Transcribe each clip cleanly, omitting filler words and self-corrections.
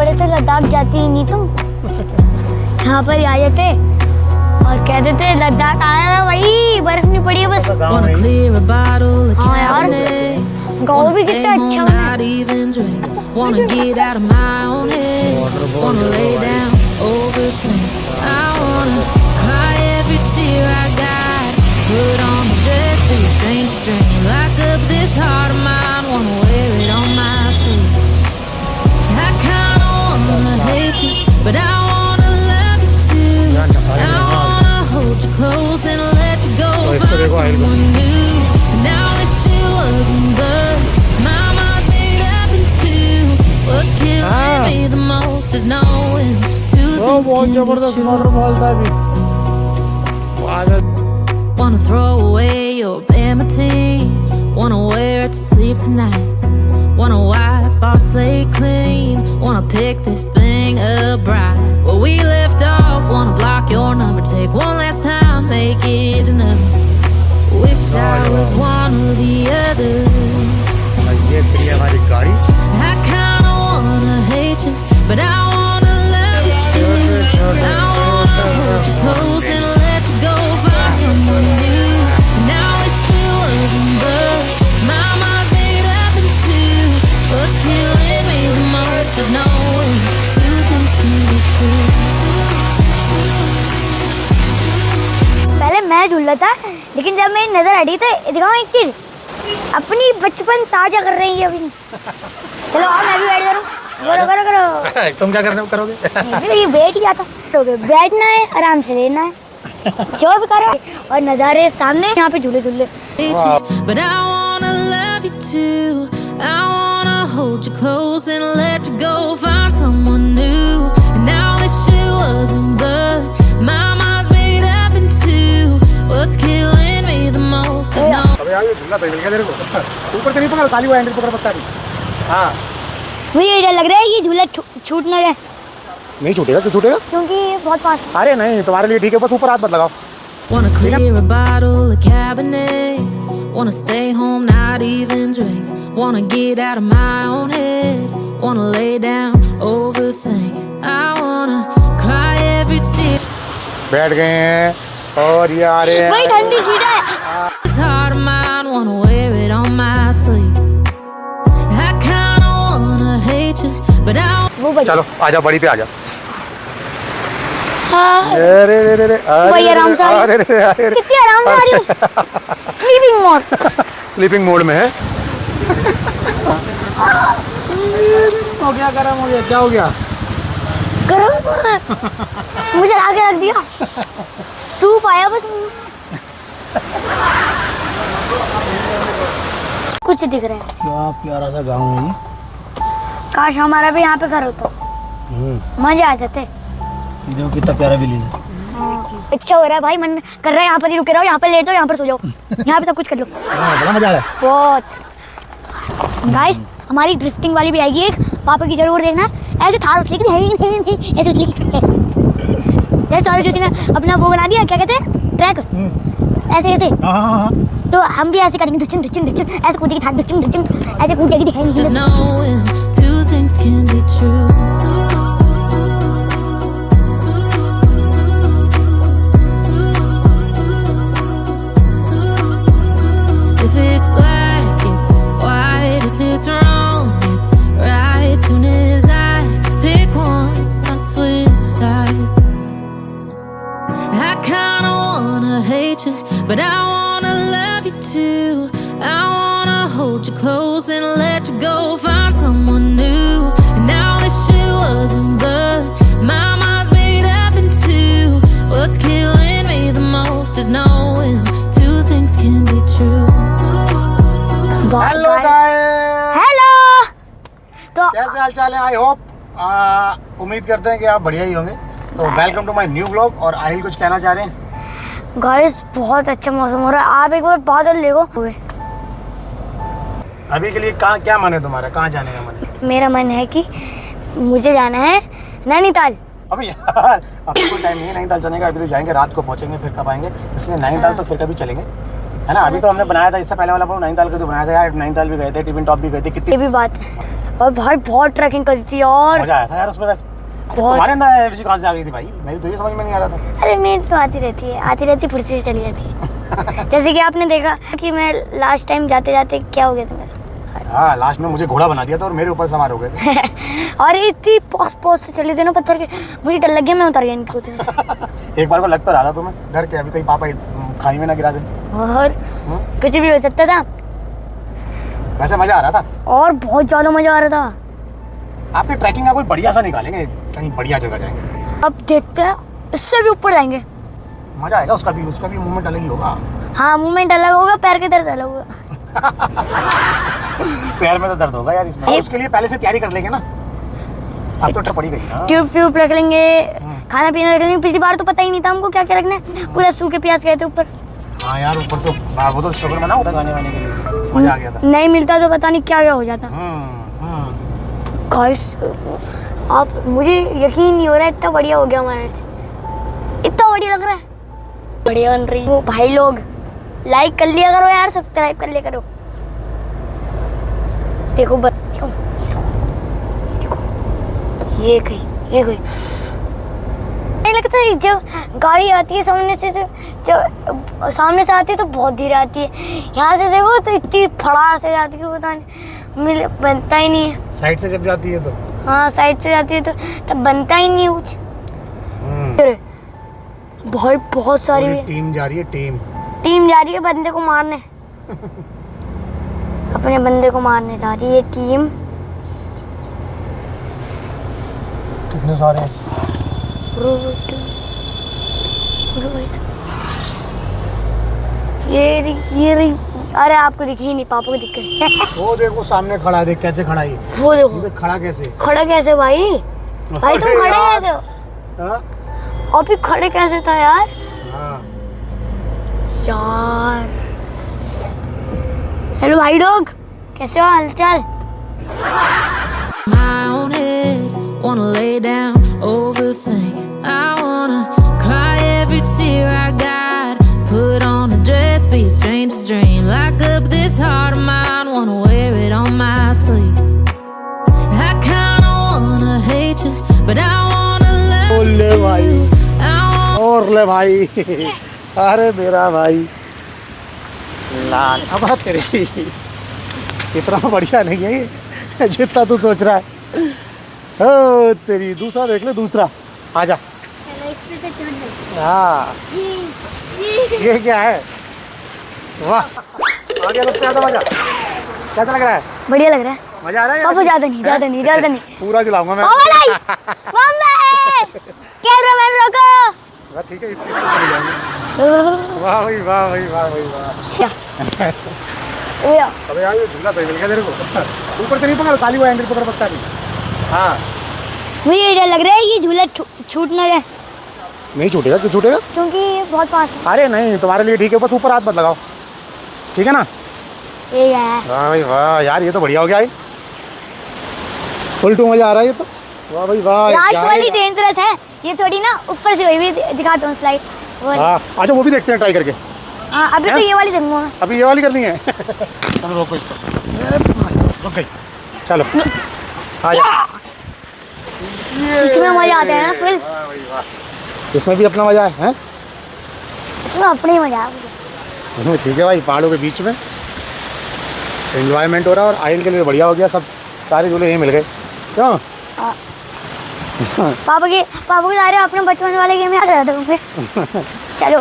बड़े थे लद्दाख जाती ही नहीं तुम। यहाँ पर ही आ जाते और कह देते लद्दाख आया है भाई, बर्फ नहीं पड़ी है बस। हाँ यार, गाँव भी कितना अच्छा बना है। But I wanna love you too. I wanna hold you close and let you go. Find someone new. And I wish it wasn't good. My mind's made up in two. What's killing me the most is knowing two things can be true. Wanna throw away your vanity. Wanna wear it to sleep tonight. Wanna wipe our slate clean. Wanna pick this thing up right where we left off. Wanna block your number, take one last time, make it enough. Wish I was one or the other. I kinda wanna hate you, but I wanna love you too. I wanna hold you close and let you go. Find someone new. And I wish it wasn't but my mind's made up in two. What's killing me the most is knowing two things can be true. पहले मैं झूला था, लेकिन जब मेरी नजर हटी तो दिखाऊं एक चीज, अपनी बचपन ताजा कर रही है अभी। चलो आओ मैं भी बैठ करूं। करो करो करो। तुम क्या करोगे? ये बैठ ही जाता। बैठना है, आराम से लेना है, जो भी करो। और नजारे सामने, यहाँ पे झूले झूले। But I wanna love you too. I wanna hold you close and let you go. Find someone new. And I wish it wasn't but my mind's made up in two. What's killing me the most is knowing. अबे यार ये झूला तो मिल गया तेरे को। ऊपर से नहीं पकड़, खाली वो हैंडल पकड़ बस सारी। हाँ। मुझे डर लग रहा है ये झूला छूट ना जाए। नहीं छूटेगा, क्यों छूटेगा? क्योंकि ये बहुत पास। अरे नहीं, तुम्हारे लिए ठीक है, बस ऊपर हाथ मत लगाओ। Wanna clear a bottle of Cabernet. Wanna stay home, not even drink. Wanna get out of my own head. Wanna lay down, overthink. I wanna cry every tear. बैठ गए हैं और ये आ रहे हैं। वही ठंडी सीट है। This heart of mine, wanna wear it on my sleeve. I kinda wanna hate you, but I वो बड़ी। चलो आजा, बड़ी पे आजा। हाँ। अरे रे रे रे, भाई आराम से। अरे रे रे, कितनी आराम से आ रही हूँ। Sleeping mode. स्लीपिंग मोड में है। हो गया गरम, हो गया, क्या हो गया? गरम मुझे आगे रख दिया। सूप आया बस। कुछ दिख रहा है। क्या प्यारा सा गाँव है ये। काश हमारा भी यहाँ पे घर होता, मजे आ जाते। देखो कितना प्यारा विलेज है। अच्छा हो रहा है भाई, मन कर रहा है यहाँ पर ही रुके रहो, यहाँ पर लेट जाओ, यहाँ पर सो जाओ, यहाँ पे सब कुछ कर लो। बड़ा मजा आ रहा है। बहुत। गाइस हमारी ड्रिफ्टिंग वाली भी आएगी एक, पापा की जरूर देखना। ऐसे थार उछली ऐसे उछली जैसे सारे जोशी ने अपना वो बना दिया, क्या कहते हैं, ट्रैक, ऐसे ऐसे। तो हम भी ऐसे करेंगे, धुचुन धुचुन धुचुन, ऐसे कूदेगी थार, धुचुन धुचुन, ऐसे कूदेगी just knowing two things can be true. If it's black, it's white. If it's wrong, it's right. Soon as I pick one, I switch sides. I kinda wanna hate you, but I wanna love you too. I wanna hold you close and let you go. Find someone new. And I wish it wasn't but my mind's made up in two. What's killing me the most is knowing two things can be true. Hello guys, hello. तो कैसे हाल चाल है? I hope, उम्मीद करते हैं कि आप बढ़िया ही होंगे। तो welcome to my new vlog. और आहिल कुछ कहना चाह रहे हैं? गाइस बहुत अच्छा मौसम हो रहा है, आप एक बार बादल देखो। अभी के लिए कहाँ, क्या मन है तुम्हारा, कहाँ जाने का मन है? मेरा मन है कि मुझे जाना है नैनीताल। अबे यार अभी कोई टाइम नहीं है नैनीताल जाने का, अभी तो जाएंगे, रात को पहुंचेंगे, फिर कब आएंगे, इसलिए नैनीताल तो फिर कभी चलेंगे। है ना। अभी तो हमने बनाया था इससे पहले वाला नैनीताल का तो बनाया था यार, नैनीताल भी गए थे, टिफिन टॉप भी गए थे, ये कितनी भी बात है। और भाई बहुत ट्रैकिंग करी थी और मजा आया था यार उसमें वैसे। अच्छा, बहुत। तुम्हारे अंदर एनर्जी कहाँ से आ गई थी भाई, मेरी तो ये समझ में नहीं आ रहा था। अरे मेरी तो आती रहती फुर्ती से चली जाती है। जैसे कि आपने देखा कि मैं लास्ट टाइम जाते जाते क्या हो गया था मेरा। हाँ, लास्ट में मुझे घोड़ा बना दिया था और मेरे ऊपर सवार हो गए थे। और इतनी पौस से चले थे ना पत्थर के, मुझे डर लग गया, मैं उतर गया इनके कूदने से। एक बार को लग तो रहा था तुम्हें डर के अभी कहीं पापा खाई में ना गिरा दे। और कुछ भी हो सकता था। वैसे मजा आ रहा था और बहुत ज़्यादा मज़ा आ रहा था। आपके ट्रैकिंग का कोई बढ़िया सा निकालेंगे, कहीं बढ़िया जगह जाएंगे। अब देखते हैं, इससे भी ऊपर जाएंगे। मजा आएगा, उसका भी मूवमेंट अलग ही होगा। हाँ, मूवमेंट अलग होगा, पैर के दर्द अलग होगा। पैर में तो दर्द होगा यार इसमें। उसके लिए पहले से तैयारी कर लेंगे ना, अब तो ट्रिप पड़ी गई ना। ट्यूब रख लेंगे, खाना पीना रख लेंगे। पिछली बार तो पता ही नहीं था हमको क्या क्या रखना है, पूरा सूखे प्याज गए थे ऊपर। हाँ यार, ऊपर तो वो तो शुगर बना होता खाने वाने के लिए, मजा आ गया था। नहीं मिलता तो पता नहीं क्या क्या हो जाता। गाइस, आप मुझे यकीन नहीं हो रहा है, इतना बढ़िया हो गया हमारा, इतना बढ़िया लग रहा है, बढ़िया बन रही। वो भाई लोग लाइक कर लिया करो यार, सब्सक्राइब कर लिया करो। देखो देखो ये कोई नहीं लगता है। जब गाड़ी आती है सामने से, जब सामने से आती है तो बहुत धीरे आती है, यहाँ से देखो तो इतनी फड़ार से जाती है, पता नहीं बनता ही नहीं है। साइड से जब जाती है तो हाँ, साइड से जाती है तो तब बनता ही नहीं है कुछ। अरे बहुत सारी टीम जा रही है, टीम जा रही है बंदे को मारने। अपने बंदे को मारने जा रही है टीम। कितने सारे हैं? ये रही। अरे आपको दिखी ही नहीं, पापा को दिख गई। वो देखो सामने खड़ा है, देख कैसे खड़ा है। वो देखो देख खड़ा कैसे भाई तुम खड़े कैसे हो? हाँ? अभी खड़े कैसे था यार? हाँ। यार हेलो भाई लोग, कैसे हो, हालचाल? My own head, wanna lay down, overthink. I wanna cry every tear I got. Put on a dress, be a stranger's dream. Lock up this heart of mine, wanna wear it on my sleeve. I kinda wanna hate you, but I wanna love ले भाई, you. और ले भाई। अरे मेरा भाई लाल, अब तेरी इतना बढ़िया नहीं है ये जितना तू सोच रहा है। ओ तेरी, दूसरा देख ले, दूसरा आजा। हाँ, ये क्या है? वाह, आ गया सबसे ज्यादा मजा। कैसा लग रहा है? बढ़िया लग रहा है मजा आ रहा है? पापा। ज्यादा नहीं पूरा खिलाऊंगा मैं। कैमरामैन रोको। वाह, ठीक है, इतनी मिल जाएंगे। वाह भाई, वाह भाई, वाह भाई, वाह। ओया, अबे यार ये झूला सही मिल गया तेरे को। ऊपर से नहीं पकड़, खाली वो हैंडल पकड़ बसता नहीं। हाँ, मुझे डर लग रहा है ये झूला छूट ना जाए। नहीं छूटेगा, क्यों छूटेगा? क्योंकि ये बहुत पास है। अरे नहीं, तुम्हारे लिए ठीक है, बस ऊपर हाथ मत लगाओ, ठीक है ना? ये क्या है? वाह भाई वाह यार, ये तो बढ़िया हो गया। फुल टू मजा आ रहा है ये तो। वाह भाई वाह। लास्ट वाली डेंजरस है, ये थोड़ी ना ऊपर से हुई भी दिखाता हूँ स्लाइड। हाँ, अच्छा वो भी देखते हैं ट्राई करके। हाँ, अभी तो ये वाली देखूंगा मैं। अभी ये वाली करनी है। चलो रोको इसको। रुक गई, चलो आ जा। इसमें मजा आता है ना फुल। वाह भाई वाह, इसमें भी अपना मजा है। इसमें अपने ही मजा है मुझे। ठीक है भाई, पहाड़ों के बीच में एंजॉयमेंट हो रहा है और आयल के लिए बढ़िया हो गया। सब सारे झूले यहीं मिल गए, क्यों? पापा के सारे अपने बचपन वाले गेम याद रहते होंगे। चलो,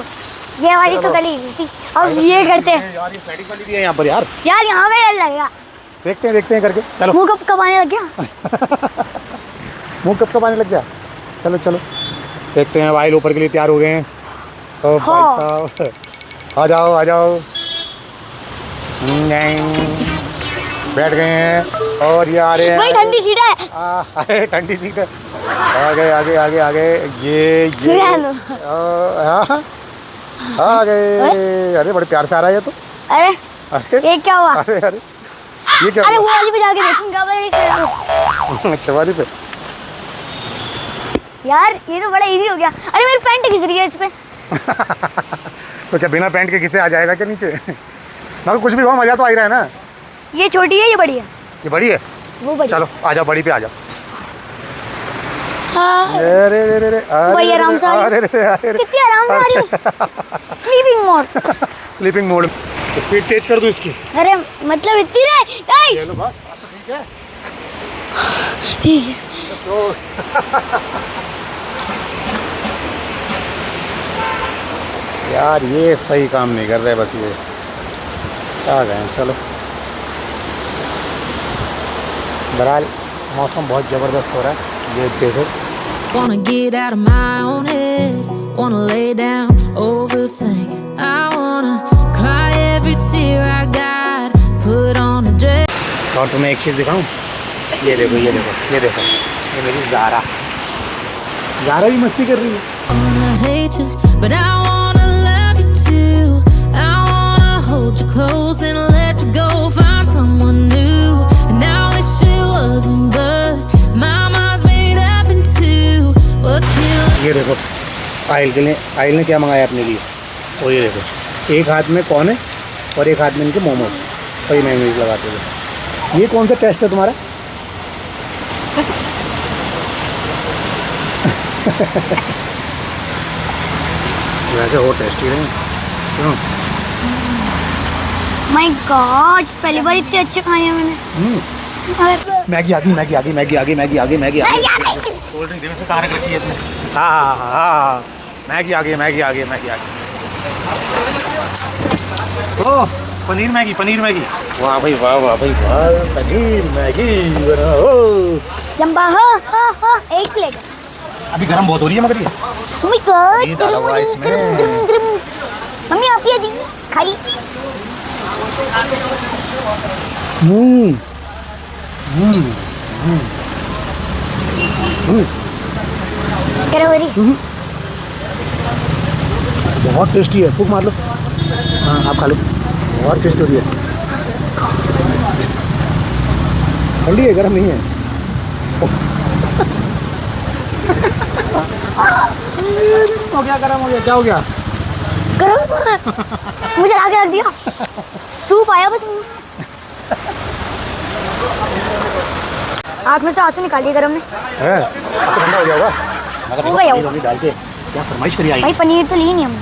ये वाली तो गली थी, अब ये करते हैं यार। ये स्लाइडिंग वाली भी है यहाँ पर यार। यहाँ पे डर लगेगा। देखते हैं करके। चलो, मुँह कब आने लग गया? मुँह कब आने लग गया? चलो चलो देखते हैं। भाई ऊपर के लिए तैयार हो गए हैं। तो हाँ। आ जाओ। बैठ गए हैं और ये आ रहे हैं। वही ठंडी सीट है। अरे ठंडी सीट है। आगे ये आ गए। अरे बड़े प्यार से आ रहा है ये तो। अरे ये क्या हुआ? अरे ये क्या? अरे वो वाली पे जाके देखूंगा। अच्छा, वाली पे यार ये तो बड़ा इजी हो गया। अरे मेरी पैंट घिस रही है इस पे। तो क्या बिना पैंट के किसे आ जाएगा क्या नीचे? मगर कुछ भी हो मज़ा तो आ ही रहा है ना। ये छोटी है, ये बड़ी है। ये बड़ी है, वो बड़ी। चलो आ जाओ बड़ी पे आ जाओ। हाँ, अरे रे रे रे, बड़ी आराम से आ रही। अरे रे अरे रे, कितनी आराम से आ रही हूँ। Sleeping mode. Sleeping mode. Speed तेज कर दूँ इसकी? अरे मतलब इतनी नहीं। ये लो बस, ठीक है ठीक है। तो यार ये सही काम नहीं कर रहे, बस ये आ गए। चलो बहरहाल मौसम बहुत ज़बरदस्त हो रहा है, ये देखो। Wanna get out of my own head, wanna lay down, overthink. I wanna cry every tear I got, put on a dress. और तुम्हें एक चीज़ दिखाऊं, ये देखो ये देखो ये देखो, ये मेरी ज़ारा भी मस्ती कर रही है। Wanna hate you, but I wanna love you too. I wanna hold you close and let you go, find someone new. And I wish it wasn't, but my mind's made up in two. What's killing? ये देखो आइल ने क्या मंगाया अपने लिए, वो ये देखो, एक हाथ में कौन है और एक हाथ में इनके मोमोज, और ये मेयोनीज लगाते हुए। ये कौन सा टेस्ट है तुम्हारा? वैसे हो टेस्टी रहे क्यों? माय गॉड, पहली बार इतने अच्छे खाए हैं मैंने। मैगी आ गई कोल्ड ड्रिंक देखो इसमें कहाँ रख रखी है इसने। हाँ मैगी आ गई ओह पनीर मैगी वाह भाई वाह पनीर मैगी बनाओ। लंबा हाँ एक प्लेट। अभी गर्म बहुत हो रही है मगर ये। Oh my God, ये डाला हुआ है इसमें। गरम। मम्मी आप ये दी खाई। क्या हो रही? बहुत टेस्टी है, फूक मार लो। हाँ आप खा लो, बहुत टेस्टी हो रही है। ठंडी है, गर्म नहीं है। हो गया गर्म हो गया, क्या हो गया? गरम मुझे आगे रख दिया। सूप आया बस मुंह। आँख में से आंसू निकाल दिए गरम ने। है अब तो ठंडा हो गया होगा। मगर हो गया पनीर वनीर डाल के क्या फरमाइश करी आई? भाई पनीर तो ली नहीं हमने।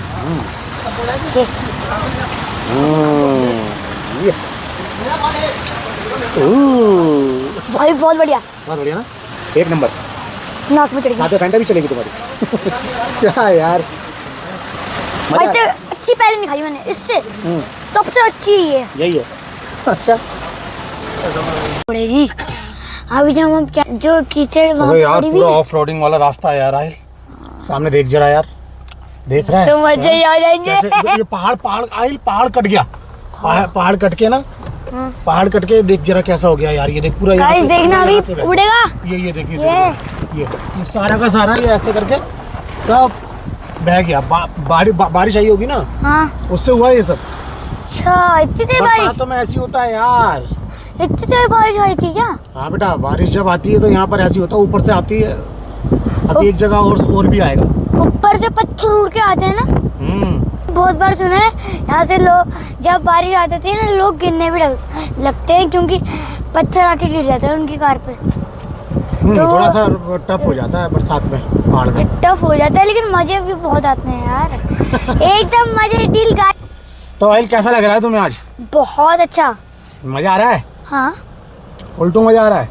ये भाई बहुत बढ़िया ना, एक नंबर। नाक में चढ़ साथ गई। में फैंटा भी चलेगी तुम्हारी। क्या यार, भाई से अच्छी पहले नहीं खाई मैंने, इससे सबसे अच्छी ये यही है। अच्छा पड़ेगी। अभी जब हम जो कीचड़ वहाँ यार पड़ी पूरा हुई ऑफ रोडिंग वाला रास्ता है यार। आए सामने देख जरा यार, देख रहा है तो मजे ही आ जाएंगे। कैसे ये पहाड़ कट गया। पहाड़ कट के ना, पहाड़ कट के देख जरा कैसा हो गया यार। ये देख पूरा यहाँ गाइस से देखना अभी यहाँ से बह- उड़ेगा। ये देखिए ये सारा का सारा ये ऐसे करके सब बह गया। बारिश आई होगी ना, हाँ उससे हुआ ये सब। अच्छा इतनी देर बारिश, बरसातों में ऐसी होता है यार। इतनी देर बारिश आई थी क्या? हाँ बेटा, बारिश जब आती है तो यहाँ पर ऐसी होता है, ऊपर से आती है। अभी एक जगह और भी आएगा। ऊपर से पत्थर उड़ के आते हैं ना। बहुत बार सुना है यहाँ से लोग जब बारिश आ जाती है ना, लोग गिरने भी लगते हैं क्योंकि पत्थर आके गिर जाता है उनकी कार पे। तो थोड़ा सा टफ हो जाता है बरसात में पहाड़ में। टफ हो जाता है लेकिन मजे भी बहुत आते हैं यार। एकदम मजे डील का। तो आइल कैसा लग रहा है तुम्हें आज? बहुत अच्छा। मजा आ रहा है? हाँ उल्टू मजा आ रहा है?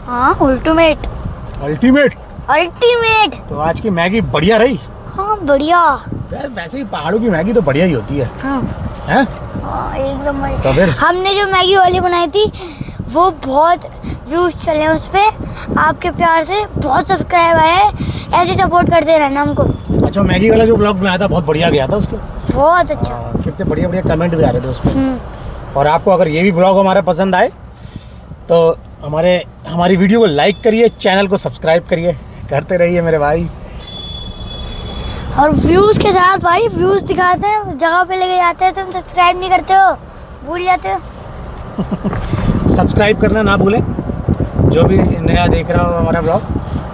हाँ अल्टीमेट। तो आज की मैगी बढ़िया रही? हाँ बढ़िया। वैसे ही पहाड़ों की मैगी तो बढ़िया ही होती है। हाँ हैं? एकदम बढ़िया। तो फिर हमने जो मैगी वाली बनाई थी वो बहुत व्यूज चले हैं उस पर। आपके प्यार से बहुत सब्सक्राइब आए हैं, ऐसे सपोर्ट करते रहना हमको। अच्छा, मैगी वाला जो व्लॉग बनाया था बहुत बढ़िया गया था उसके। बहुत अच्छा। कितने बढ़िया कमेंट भी आ रहे थे उसमें। और आपको अगर ये भी ब्लॉग हमारा पसंद आए तो हमारी वीडियो को लाइक करिए, चैनल को सब्सक्राइब करिए, करते रहिए मेरे भाई। और व्यूज के साथ भाई व्यूज दिखाते हैं, उस जगह पे लेके जाते हैं। तुम सब्सक्राइब नहीं करते हो, भूल जाते हो। सब्सक्राइब करना ना भूलें। जो भी नया देख रहा हो हमारा ब्लॉग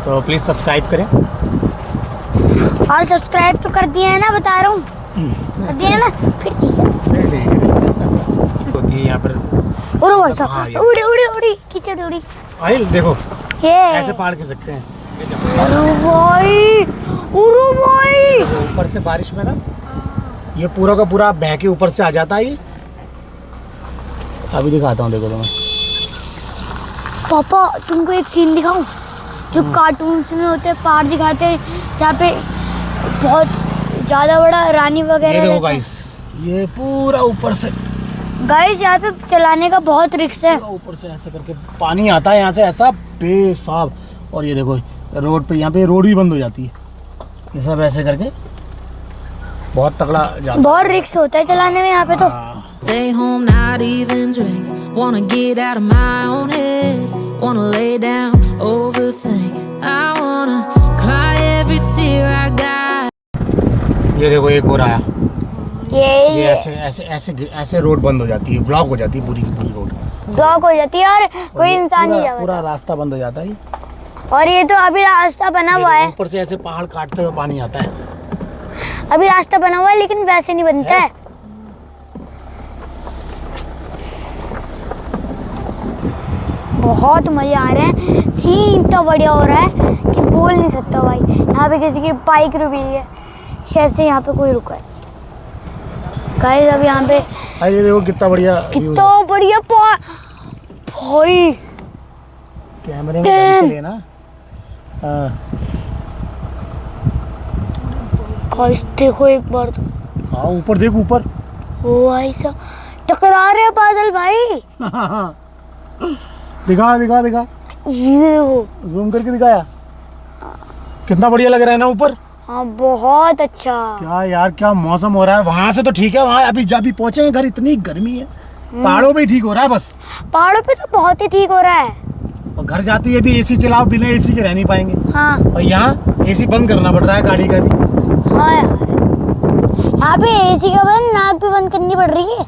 तो प्लीज़ सब्सक्राइब करें। और सब्सक्राइब तो कर दिए है ना, बता रहा हूँ। कर दिया ना फिर ठीक है। नहीं ठीक है। होती है यहाँ पर उड़ो भाई हाँ, साहब, ये। उड़ी उड़ी उड़ी कीचड़ उड़ी। आइल देखो ये ऐसे पहाड़ के सकते हैं। उड़ो भाई, उड़ो भाई। ऊपर से बारिश में ना ये पूरा का पूरा बह के ऊपर से आ जाता है ये। अभी दिखाता हूँ देखो तुम्हें। पापा तुमको एक सीन दिखाऊं जो कार्टून्स में होते हैं, पहाड़ दिखाते हैं जहाँ पे बहुत ज़्यादा बड़ा रानी ये वगैरह देखो रहता है। गाइस, ये पूरा ऊपर से गाइस यहाँ पे चलाने का बहुत रिस्क है। पूरा ऊपर से ऐसे करके पानी आता है यहाँ से ऐसा बेसाब। और ये देखो रोड पे, यहाँ पे रोड भी बंद हो जाती है। ये सब ऐसे करके बहुत तगड़ा जाता बहुत रिस्क होता है चलाने में यहाँ पे तो। है। Stay home, not even drink. Wanna get out of my own head. Wanna lay down, overthink. I wanna cry every tear I got. ये देखो एक और आया। ये ये ऐसे ऐसे ऐसे ऐसे रोड बंद हो जाती है, ब्लॉक हो जाती है पूरी की पूरी रोड। ब्लॉक हो जाती है और कोई इंसान नहीं जा पूरा पाता। रास्ता बंद हो जाता है। और ये तो अभी रास्ता बना हुआ है, ऊपर से ऐसे पहाड़ काटते हुए पानी आता है। अभी रास्ता बना हुआ है लेकिन वैसे नहीं बनता है। बहुत मजा आ रहा है, सीन इतना बढ़िया हो रहा है कि बोल नहीं सकता भाई। यहाँ पे किसी की बाइक रुकी है, शायद से यहाँ पे कोई रुका है। गाइस अब यहाँ पे अरे ये देखो कितना बढ़िया views है। कितना बढ़िया भाई। कैमरे में ध्यान से लेना। हाँ, गाइस देखो एक बार तो, हाँ ऊपर देख ऊपर। ओ भाई साहब टकरा रहे हैं बादल भाई। दिखा दिखा दिखा, ये देखो, जूम करके दिखाया। कितना बढ़िया लग रहा है ना ऊपर। हाँ बहुत अच्छा। क्या यार, क्या मौसम हो रहा है। वहां से तो ठीक है, वहां अभी जब भी पहुंचे हैं घर इतनी गर्मी है। पहाड़ों पे ही ठीक हो रहा है बस। पहाड़ों पे तो बहुत ही ठीक हो रहा है। और घर जाते ही भी एसी चलाओ, बिना एसी के रह नहीं पाएंगे। हाँ और यहाँ एसी बंद करना पड़ रहा है गाड़ी का भी। हाँ यार, यहाँ पे एसी का बंद, नाक भी बंद करनी पड़ रही है।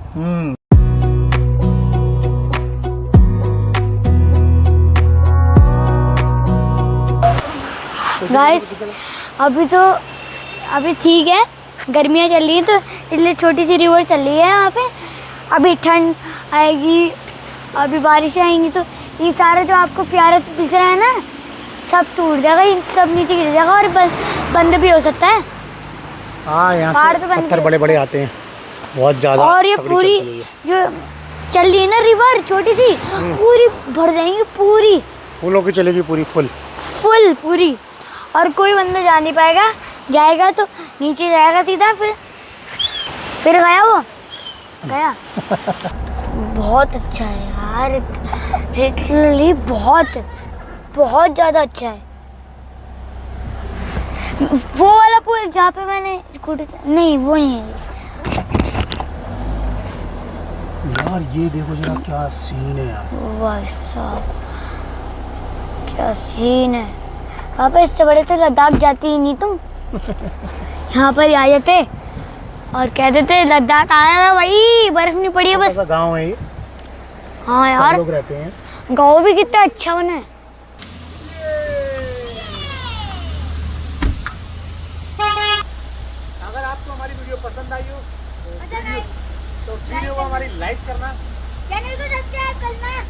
गाइस अभी ठीक है, गर्मियाँ चल रही हैं तो इसलिए छोटी सी रिवर चल रही है यहाँ पे। अभी ठंड आएगी, अभी बारिशें आएंगी तो ये सारा जो आपको प्यारा से दिख रहा है ना, सब टूट जाएगा, ये सब नीचे गिर जाएगा और बंद भी हो सकता है। हाँ यहाँ पहाड़ से पे बंद पत्थर किए। बड़े बड़े आते हैं बहुत ज्यादा। और ये तगड़ी पूरी चलती है ये। जो चल रही है ना रिवर छोटी सी, पूरी भर जाएंगी, पूरी फूलों की चलेगी पूरी फुल। पूरी। और कोई बंदा जा नहीं पाएगा, जाएगा तो नीचे जाएगा सीधा, फिर गया वो गया। बहुत अच्छा है यार, लिटरली बहुत ज़्यादा अच्छा है। वो वाला पुल जहाँ पे मैंने स्कूटी, नहीं वो नहीं है। यार ये देखो जरा क्या सीन है यार। भाई साहब क्या सीन है। पापा इससे बड़े तो लद्दाख जाती ही नहीं तुम। यहाँ पर ही आ जाते और कह देते लद्दाख आया ना भाई, बर्फ नहीं पड़ी है बस। गांव है ये, हाँ सब यार, लोग रहते हैं। गाँव भी कितना अच्छा बना है। अगर आपको हमारी वीडियो पसंद आई हो तो वीडियो को हमारी लाइक करना, चैनल को सब्सक्राइब करना।